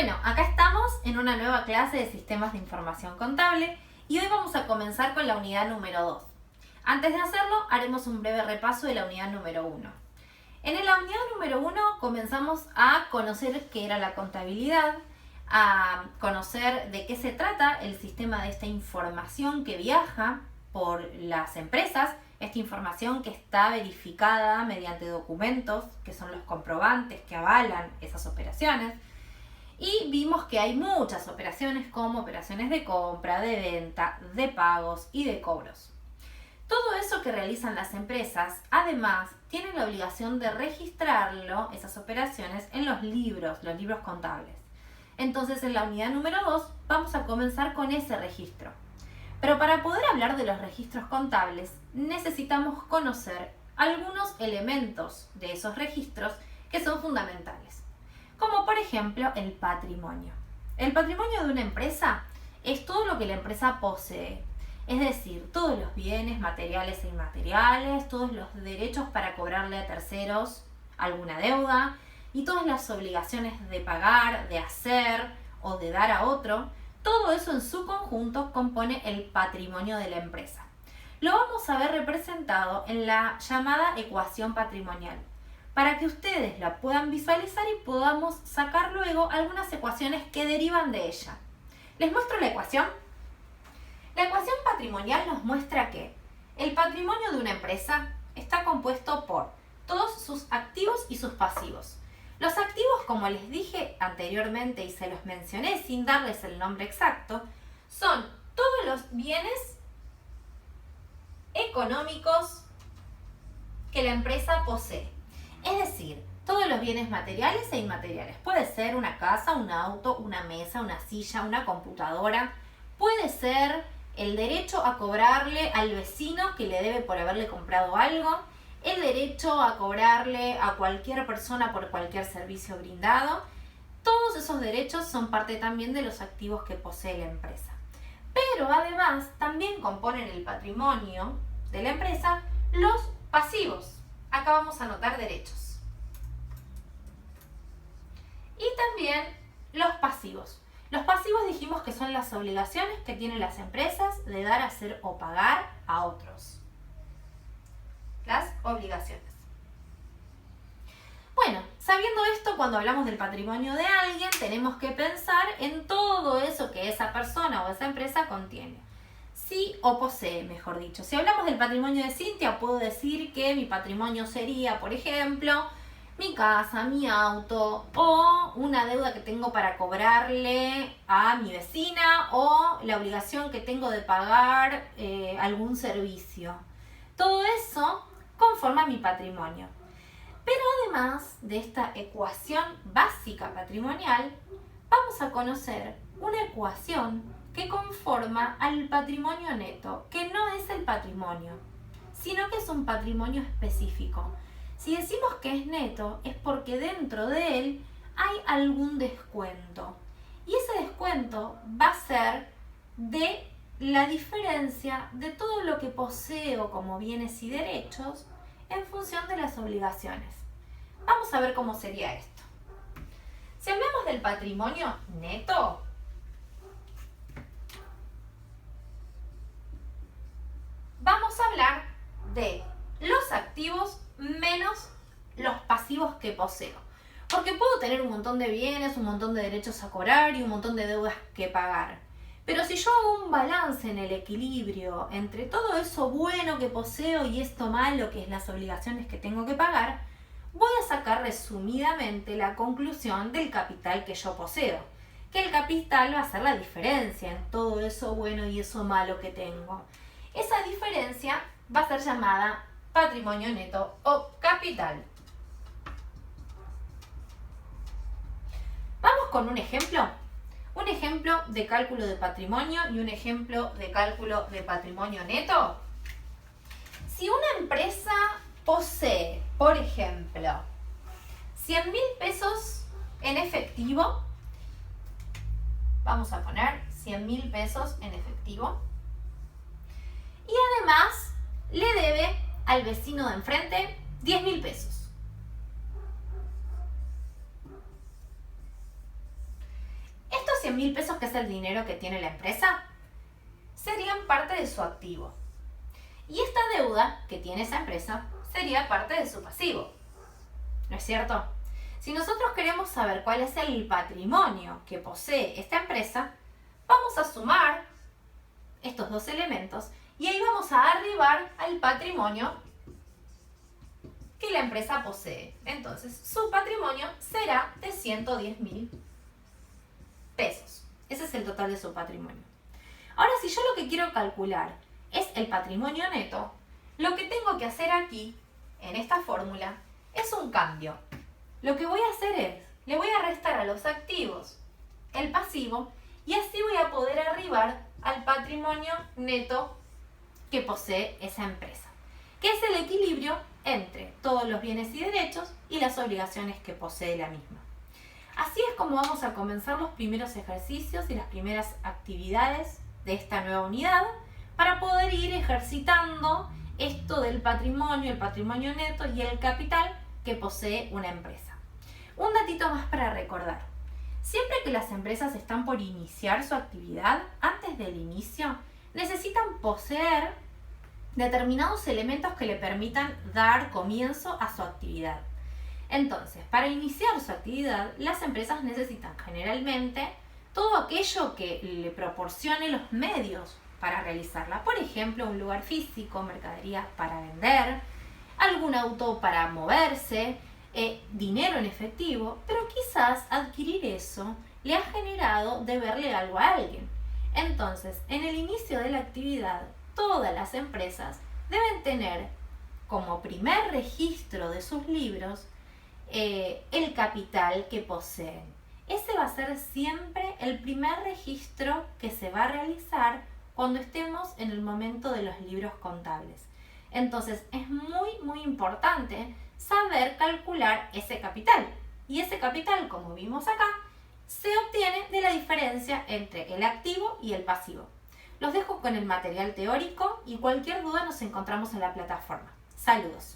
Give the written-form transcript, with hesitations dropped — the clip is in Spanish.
Bueno, acá estamos en una nueva clase de sistemas de información contable y hoy vamos a comenzar con la unidad número 2. Antes de hacerlo, haremos un breve repaso de la unidad número 1. En la unidad número 1 comenzamos a conocer qué era la contabilidad, a conocer de qué se trata el sistema de esta información que viaja por las empresas, esta información que está verificada mediante documentos, que son los comprobantes que avalan esas operaciones. Y vimos que hay muchas operaciones como operaciones de compra, de venta, de pagos y de cobros. Todo eso que realizan las empresas, además, tienen la obligación de registrarlo, esas operaciones, en los libros contables. Entonces, en la unidad número 2 vamos a comenzar con ese registro. Pero para poder hablar de los registros contables, necesitamos conocer algunos elementos de esos registros que son fundamentales. Como por ejemplo el patrimonio. El patrimonio de una empresa es todo lo que la empresa posee. Es decir, todos los bienes materiales e inmateriales, todos los derechos para cobrarle a terceros alguna deuda y todas las obligaciones de pagar, de hacer o de dar a otro. Todo eso en su conjunto compone el patrimonio de la empresa. Lo vamos a ver representado en la llamada ecuación patrimonial, para que ustedes la puedan visualizar y podamos sacar luego algunas ecuaciones que derivan de ella. ¿Les muestro la ecuación? La ecuación patrimonial nos muestra que el patrimonio de una empresa está compuesto por todos sus activos y sus pasivos. Los activos, como les dije anteriormente y se los mencioné sin darles el nombre exacto, son todos los bienes económicos que la empresa posee. Es decir, todos los bienes materiales e inmateriales. Puede ser una casa, un auto, una mesa, una silla, una computadora. Puede ser el derecho a cobrarle al vecino que le debe por haberle comprado algo. El derecho a cobrarle a cualquier persona por cualquier servicio brindado. Todos esos derechos son parte también de los activos que posee la empresa. Pero además también componen el patrimonio de la empresa los pasivos. Acá vamos a anotar derechos. Y también los pasivos. Los pasivos dijimos que son las obligaciones que tienen las empresas de dar, hacer o pagar a otros. Las obligaciones. Bueno, sabiendo esto, cuando hablamos del patrimonio de alguien, tenemos que pensar en todo eso que esa persona o esa empresa contiene. Sí o posee, mejor dicho. Si hablamos del patrimonio de Cintia, puedo decir que mi patrimonio sería, por ejemplo, mi casa, mi auto o una deuda que tengo para cobrarle a mi vecina o la obligación que tengo de pagar algún servicio. Todo eso conforma mi patrimonio. Pero además de esta ecuación básica patrimonial, vamos a conocer una ecuación que conforma al patrimonio neto, que no es el patrimonio, sino que es un patrimonio específico. Si decimos que es neto, es porque dentro de él hay algún descuento. Y ese descuento va a ser de la diferencia de todo lo que poseo como bienes y derechos en función de las obligaciones. Vamos a ver cómo sería esto. Si hablamos del patrimonio neto, vamos a hablar de los activos menos los pasivos que poseo. Porque puedo tener un montón de bienes, un montón de derechos a cobrar y un montón de deudas que pagar. Pero si yo hago un balance en el equilibrio entre todo eso bueno que poseo y esto malo que es las obligaciones que tengo que pagar, voy a sacar resumidamente la conclusión del capital que yo poseo. Que el capital va a ser la diferencia en todo eso bueno y eso malo que tengo. Esa diferencia va a ser llamada patrimonio neto o capital. Vamos con un ejemplo. Un ejemplo de cálculo de patrimonio y un ejemplo de cálculo de patrimonio neto. Si una empresa posee, por ejemplo, 100.000 pesos en efectivo, vamos a poner 100.000 pesos en efectivo, y además le debe al vecino de enfrente 10.000 pesos. 100.000 pesos, que es el dinero que tiene la empresa, serían parte de su activo. Y esta deuda que tiene esa empresa sería parte de su pasivo. ¿No es cierto? Si nosotros queremos saber cuál es el patrimonio que posee esta empresa, vamos a sumar estos dos elementos y ahí vamos a arribar al patrimonio que la empresa posee. Entonces, su patrimonio será de 110.000 pesos. Ese es el total de su patrimonio. Ahora, si yo lo que quiero calcular es el patrimonio neto, lo que tengo que hacer aquí, en esta fórmula, es un cambio. Lo que voy a hacer es, le voy a restar a los activos el pasivo y así voy a poder arribar al patrimonio neto que posee esa empresa, que es el equilibrio entre todos los bienes y derechos y las obligaciones que posee la misma. Así es como vamos a comenzar los primeros ejercicios y las primeras actividades de esta nueva unidad para poder ir ejercitando esto del patrimonio, el patrimonio neto y el capital que posee una empresa. Un datito más para recordar. Siempre que las empresas están por iniciar su actividad, antes del inicio, necesitan poseer determinados elementos que le permitan dar comienzo a su actividad. Entonces, para iniciar su actividad, las empresas necesitan generalmente todo aquello que le proporcione los medios para realizarla. Por ejemplo, un lugar físico, mercaderías para vender, algún auto para moverse, dinero en efectivo, pero quizás adquirir eso le ha generado deberle algo a alguien. Entonces, en el inicio de la actividad, todas las empresas deben tener como primer registro de sus libros el capital que poseen. Ese va a ser siempre el primer registro que se va a realizar cuando estemos en el momento de los libros contables. Entonces es muy importante saber calcular ese capital. Y ese capital, como vimos acá, se obtiene de la diferencia entre el activo y el pasivo. Los dejo con el material teórico y cualquier duda nos encontramos en la plataforma. Saludos.